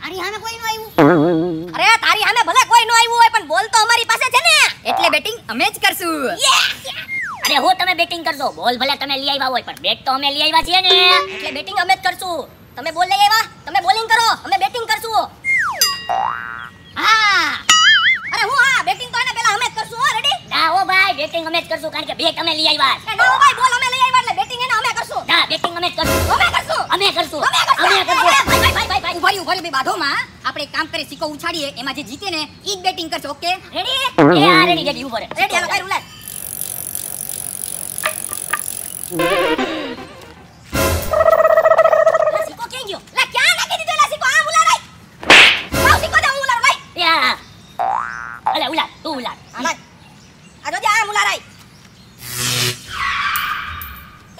તારી સામે કોઈ નો આવ્યું? અરે તારી સામે ભલે કોઈ નો આવ્યું હોય પણ બોલ તો અમારી પાસે છે ને, એટલે બેટિંગ અમે જ કરશું. અરે હું તમે બેટિંગ કરજો, બોલ ભલે તમે લઈ આવ્યા હોય પણ બેટ તો અમે લઈ આવ્યા છીએ ને, એટલે બેટિંગ અમે જ કરશું. તમે બોલ લઈ આવ્યા, તમે બોલિંગ કરો, અમે બેટિંગ કરશું. હા અરે હું હા બેટિંગ તો એને પહેલા અમે જ કરશું. હો રેડી? ના હો ભાઈ, બેટિંગ અમે જ કરશું કારણ કે બેટ અમે લઈ આવ્યા. ના હો ભાઈ, બોલ અમે લઈ આવ્યા એટલે બેટિંગ એને અમે કરશું. ના, બેટિંગ અમે જ કરશું. અમે કરશું. અમે કરશું. ભાઈ ઉભારી બાધોમાં આપણે એક કામ કરી, સિક્કો ઉછાડીએ, એમાં જે જીતે ને ઈ જ બેટિંગ કરશે. Okay ready? એ આ રેડી ઉભો રહે. રેડી હાલો ભાઈ રૂલા. સિક્કો ક્યાં ગયો? લા ક્યાં નાખી દીધો? લા સિક્કો આ ઉલા રાઈ. આવ સિક્કો દે હું ઉલા રાઈ. યા અલે ઉલા તું ઉલા. આ જો આ ઉલા રાઈ.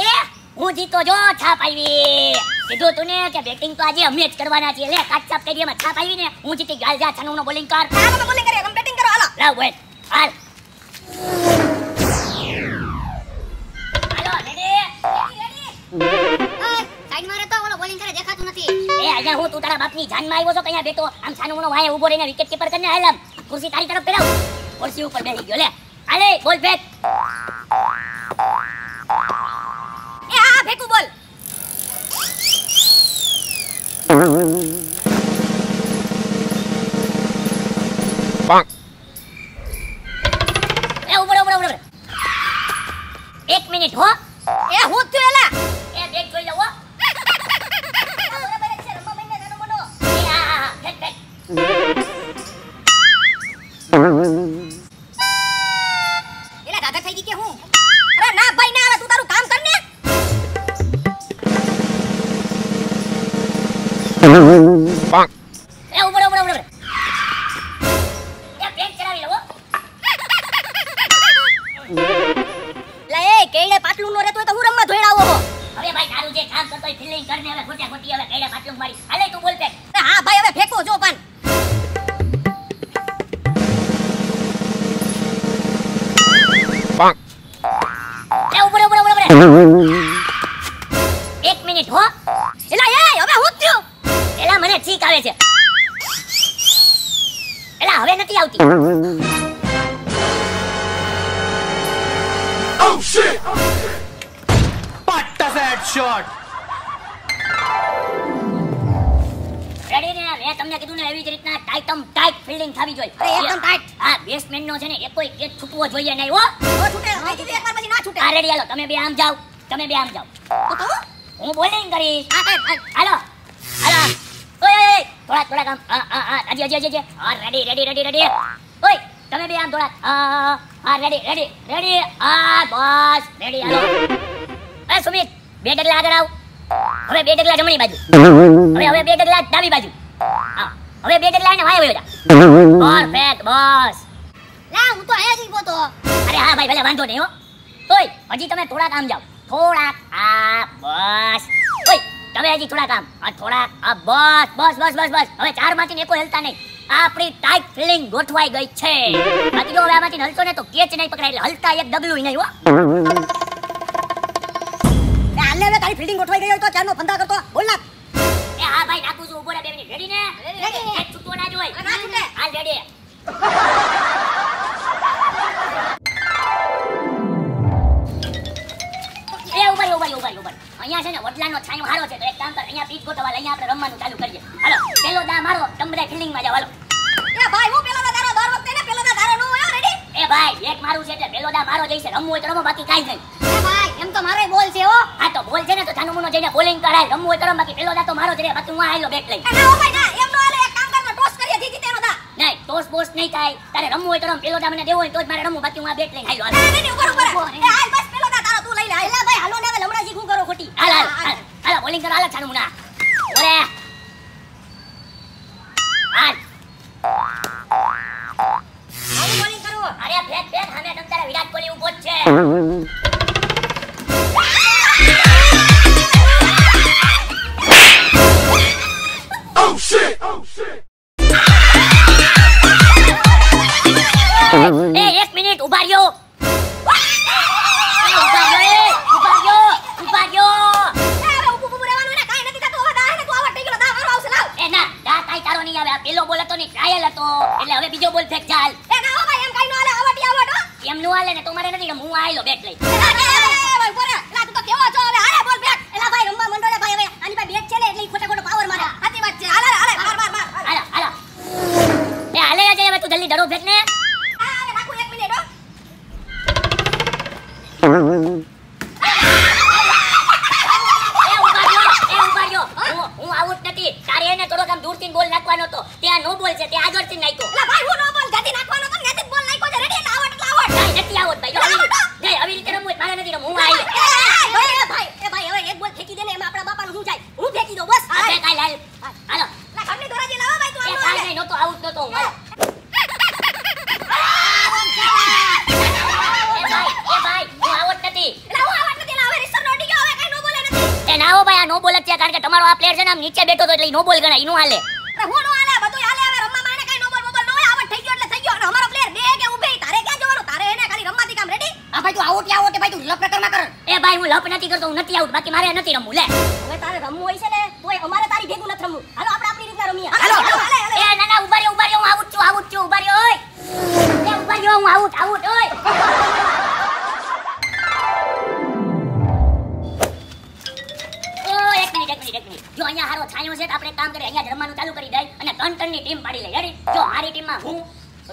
એ હું જીતો જો, છાપ આવી. કીધું તું ને કે બેટિંગ તો આજે અમે જ કરવાના છીએ. લે કાચ છાપ કરી એમાં છાપ આવી ને, હું જીતી ગયો. જા છાનુનો બોલિંગ કર. હાલો અમે બોલિંગ કરીએ, તમે બેટિંગ કરો. હાલો લાવ બોલ હાલ. હાલો રેડી? સાઈડ માં રહેતો, ઓલો બોલિંગ કરે દેખાતું નથી. એ અહીંયા હું તું તારા બાપની જાનમાં આવ્યો છો કે અહીંયા બેઠો આમ છાનુનો વાય ઊભો રહીને વિકેટ કીપર કરીને હાલ. આમ ખુરશી તારી તરફ ફેરવ, ખુરશી ઉપર બેસી ગયો. લે હાલે બોલ ફેંક. એ હા ફેંકું બોલ. એ ઉભો 1 મિનિટ હો. એ હું જ છું એલા. એ બેટ જોઈ લઉં હો. બરાબર છે, રમવા મહિને નાનો મોનો. એ હા ફેંક. એલા દાદા થઈ ગઈ કે હું? અરે ના ભાઈ ના, હવે તું તારું કામ કર ને. એ ઉભો એ બેટ ચડાવી લઉં હો. લા એ કેડે પાટલું નો રહેતો હોય તો હું રમવા ધોઈડાવો હો. હવે ભાઈ તારું જે કામ કરતો હોય ફિલ્ડિંગ કરને, હવે ખોટી હવે કઈડા પાટલું મારી. હાલે તું બોલ ફેંક. હા ભાઈ હવે ફેંકો જો પણ. એ ઉભો 1 મિનિટ હો. એલા એ હવે હું જ છું. એલા મને છીક આવે છે. એલા હવે નથી આવતી. Oh shit! Patta that shot! Ready ને? મેં તમને કીધું ને એવી જ રીતના ટાઈટ ફિલ્ડિંગ થવી જોઈએ. અરે એકદમ ટાઈટ. આ બેટ્સમેન નો છે ને એકોય કેચ છૂટવો જોઈએ નહીં હો. નો છૂટે, મેં કીધું એકવાર પછી ના છૂટે. આ રેડી હાલો, તમે બે આમ જાઓ. તો કહું? હું બોલિંગ કરીશ. હાલો. હાલો ઓય થોડા કામ. હજી હા રેડી. ઓય તમે બે આમ થોડા. હા રેડી. હા બસ રેડી. હાલો એ સુમિત, 2 ડગલા આગળ આવ. હવે 2 ડગલા જમણી બાજુ. હવે 2 ડગલા ડાબી બાજુ. હા હવે 2 ડગલા ને વાય વયો જા. પરફેક્ટ બસ. લા હું તો આયા જ ઊભો તો. અરે હા ભાઈ ભલે વાંધો નહીં હો. ઓય હજી તમે થોડાક આમ જાઓ. થોડાક આ બસ. ઓય તમે હજી થોડાક આમ. આ બસ. હવે 4 માંથી એકો હલતા નહીં. આપણી ટાઈટ ફિલ્ડિંગ ગોઠવાઈ ગઈ છે. બાકી જો હવે આમાંથી હલતો ને તો કેચ નહીં પકડાય, એટલે હલતા એક ડગલું નહીં હો. એ હાલે હવે તારી ફિલ્ડિંગ ગોઠવાઈ ગઈ હોય તો ક્યારનો ફંદા કરતો. બોલ ના. એ હા ભાઈ નાખું છું. ઉભો રહે 2 મિનિટ. રેડી ને? રેડી. કેચ છૂટવો ના જોઈએ. ના છૂટે. હાલ રેડી. એ ઉભા. અહીંયા છે ને વડલાનો છાંયો હારો છે, તો એક કામ કર, અહીંયા પીચ ગોઠવા, અહીંયા આપણે રમવાનું ચાલુ કરીએ. હાલો પેલો દા મારો, તમે બધા ફિલ્ડિંગમાં જાઓ. હાલો એ ભાઈ હું પેલો દારો દર વખતે ને પેલો દારો નો હોય. રેડી? એ ભાઈ એક મારું છે એટલે પેલો દા મારો જઈશે. રમવું હોય તો રમો, બાકી કાઈ નહીં. એ ભાઈ એમ તો મારે બોલ છે હો. આ તો બોલ છે ને તો જાનુમુનો જઈને બોલિંગ કરાય. રમવું હોય તો રમ, બાકી પેલો દા તો મારો જ રહે. બાકી હું આયલો બેટ લઈ. ના હો ભાઈ ના, એમ નો હાલે. એક કામ કર, ટોસ કરીએ, જીતી તેનો દા. નહીં ટોસ બોસ નહીં થાય. તારે રમવું હોય તો રમ, પેલો દા મને દેવો હોય તો જ મારે રમવું, બાકી હું આ બેટ લઈને આયલો. નહીં ઉપર. એ હાલ બસ પેલો દા તારો તું લઈ લે. હાલ ભાઈ હાલો ને હવે લમણાજી શું કરો ખોટી. હાલ બોલિંગ કરો. હાલ જાનુમુના ઓરે હાલ. હાલ બોલિંગ કરો. અરે ફેક સામે તમ તારે વિરાટ કોહલી ઉભો જ છે. Oh shit! એ 1 મિનિટ ઉભા રહ્યો. નહીં આવે. આ પેલો બોલ હતો ને ટ્રાયલ હતો એટલે હવે બીજો બોલ ફેંક ચાલ. એ ના હો ભાઈ એમ કાઈ નો હાલે આવટ હો એમ નું હાલે ને તો મારે નથી હું આયલો બેટ લઈ. ભાઈ બોરે એલા તું તો કેવો છો હવે હાલે બોલ બેટ એલા ભાઈ રમવા મંડો રે ભાઈ હવે આની પાસે બેટ છે ને એટલે ઈ ખોટો પાવર મારે સાચી વાત છે હાલે હાલે માર હાલો હાલો એ હાલે આજે હવે તું જલ્દી ડરો ફેંક ને. આ રાખો 1 મિનિટ હો હું આઉટ નથી. તારે એને થોડોક આમ દૂરથી બોલ નાખવાનો હતો. ત્યાં નો બોલ છે તે આગળથી નાખ્યો. એલા ભાઈ હું નો બોલ જતી નાખવાનો તો નેતી બોલ નાખ્યો છે રેડી એટલે આવટ નહીં નથી આવત ભાઈ. જો આવી રીતે રમવું હોય, મારે નથી રમવું. હું આયલો. એ ભાઈ હવે એક બોલ ફેંકી દે ને એમાં આપણા બાપાનું શું જાય હું ફેંકી દઉં બસ આપણે કાઈ લાલ. હાલો લા ઘરની દોરાજી લાવો ભાઈ તું એ આનો કાઈ હાલે નહીં નહોતો આઉટ નહોતો હું. હાલો. એ ભાઈ હું આઉટ નથી. એલા હું આવટ નથી એલા હવે રિસર નો અડી ગયો હવે કાઈ નો બોલે નથી એ ના હો ભાઈ આ નો બોલ જ છે કારણ કે તમારો આ પ્લેયર છે ને આમ નીચે બેઠો તો એટલે ઈ નો બોલ ગણાય. ઈ નો હાલે. અરે હું નો હાલે બધું હાલે હવે રમવા માં એને કાઈ નો બોલ નો હોય આવટ થઈ ગયો એટલે થઈ ગયો અને અમારો પ્લેયર બે કે ઊભે તારે ક્યાં જવાનું તારે એને ખાલી રમવાથી કામ રેડી આ ભાઈ તું આઉટ ભાઈ તું લપ પ્રકાર કર. એ ભાઈ હું લપ નથી કરતો હું નથી આઉટ બાકી મારે નથી રમવું લે. હવે તારે રમવું હોય છે ને તોય અમારે તારી ભેગું નથી રમવું હાલો આપણે આપણી રીતના રમીએ હાલો એ ના ના ઉભા રહ્યો હું આઉટ છું ઉભા રહ્યો ઓય. એ ઉભા રહ્યો હું આઉટ ઓય. એક મિનિટ જો અહીંયા હારો છાયો છે તો આપણે કામ કરીએ અહીંયા જ રમવાનું ચાલુ કરી દઈએ અને ટન ની ટીમ પાડી લઈએ રેડી. જો મારી ટીમમાં હું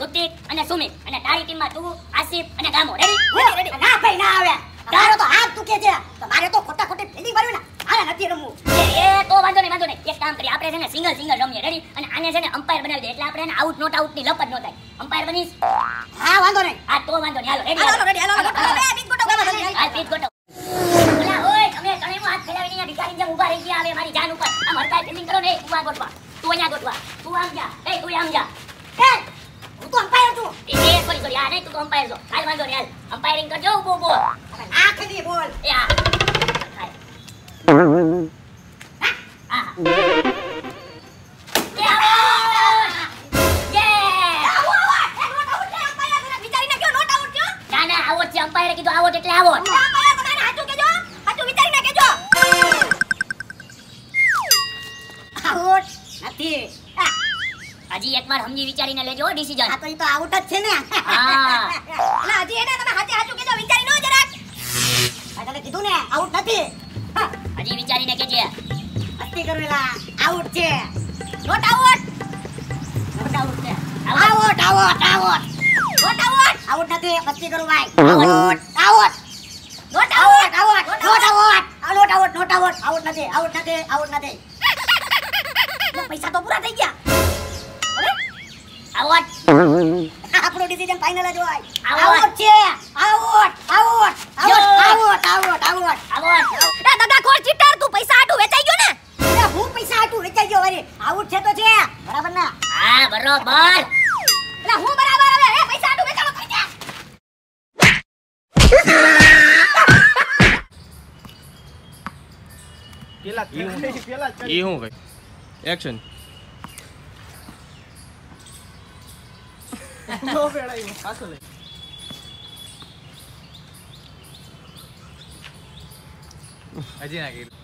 ઋતિક અને સુમિત અને તારી ટીમમાં તું આસિફ અને ગામો રેડી. ના ભાઈ ના આવે તારો તો હાથ દુખે છે તો મારે તો ખોટા ખોટી ફિલિંગ ભરવી ને હાલે નથી રમવું એ તો વાંધો નહીં એક કામ કરીએ આપણે છે ને સિંગલ રમીએ રેડી અને આને છે ને અમ્પાયર બનાવી દે એટલે આપણે એને આઉટ નોટ આઉટ ની લપ જ ન થાય. અમ્પાયર બનીશ? હા વાંધો નહીં હા તો વાંધો નહીં હાલો રેડી હાલો રેડી હાલો એ બીજ ગોટો હાલ પીટ ગોટો. ઓલા ઓય તમે તણેમાં હાથ ફેલાવીને અહીંયા ભિખારી જેમ ઊભા રહી ગયા આવે મારી જાન ઉપર. આમ હડકાઈ ફિલિંગ કરો ને ઊભા ગોઠવા. તું અહીંયા ગોઠવા. તું આમ જા. એ તું આમ જા. એ હું તો અમ્પાયર છું એ સોરી આ નહીં તું તો અમ્પાયર છો. હાલ વાંધો નહીં હાલ અમ્પાયરિંગ કરજો ઊભો નાખ દી બોલ એ હા હા એ આઉટ યે વિચારીને કયો નોટ આઉટ કયો ના ના આવો છે અમ્પાયરે કીધું આવો એટલે આવો. અમ્પાયર તો મને હાચું કેજો હાચું વિચારીને કેજો આઉટ નથી હજી એકવાર સમજી વિચારીને લેજો ડિસિઝન. આ તો ઈ તો આઉટ જ છે ને હા. ના હજી એને તમે હાચું કેજો વિચારી નો જરાક આ તને કીધું ને આઉટ નથી હજી વિચારીને કેજે. મસ્તી કરેલા આઉટ છે નોટ આઉટ નોટ આઉટ છે. આઉટ નોટ આઉટ નથી મસ્તી કરું ભાઈ આઉટ નોટ આઉટ આઉટ નથી લો પૈસા તો પૂરા થઈ ગયા આઉટ આપણો ડિસિઝન ફાઇનલ જ હોય Out. આઉટ છે આઉટ એ દગાખોર ચીટર તું પૈસા આટું વેચાઈ ગયો ને એ હું પૈસા આટું વેચાઈ ગયો વરી આઉટ છે તો છે બરાબર ના હા બરોબર. એટલે હું બરાબર હવે એ પૈસા આટું વેચાણો થઈ ગયા એ હું કઈ એક્શન હજી ના કીધું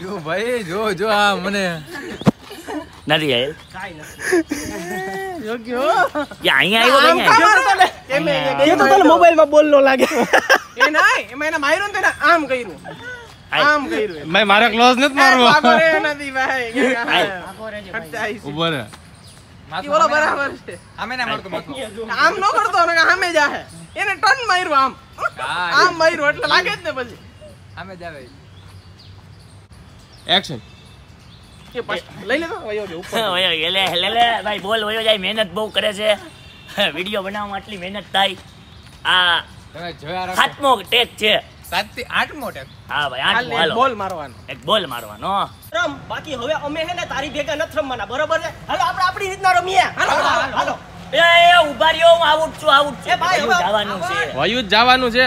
જો ભાઈ જો આ મને નથી આયેલ યોગ્ય અહીંયા આવ્યો એ તો તને મોબાઈલ માં બોલનો લાગે એ નહીં એમાં એને માર્યું ને આમ કર્યું ભાઈ મારે ક્લોઝ નથી મારવો આગોરે નથી ભાઈ ઉભો રે ઈ બોલો બરાબર છે આમે ના મારતો માથો આમ નો કરતો ને સામે જાહે એને ટર્ન માર્યું આમ માર્યું એટલે લાગે જ ને પછી આમે જાવે એક્શન એ લઈ લેતો વયો ગયો ઉપર લે ભાઈ બોલ વયો જાય મહેનત બહુ કરે છે વિડિયો બનાવવામાં આટલી મહેનત થાય આ તમે જોયા રાખો સાતમો ટેક છે 7 થી 8 મોટે હા ભાઈ આઠમો હાલો બોલ મારવાનો એક બોલ મારવાનો રમ બાકી હવે અમે હે ને તારી ભેગા નથી રમવાના બરોબર છે હાલો આપણે આપણી રીતના રમીએ હાલો એ ઉભા રહ્યો હું આઉટ છું એ ભાઈ, હવે જવાનું છે વાયુ જ જવાનું છે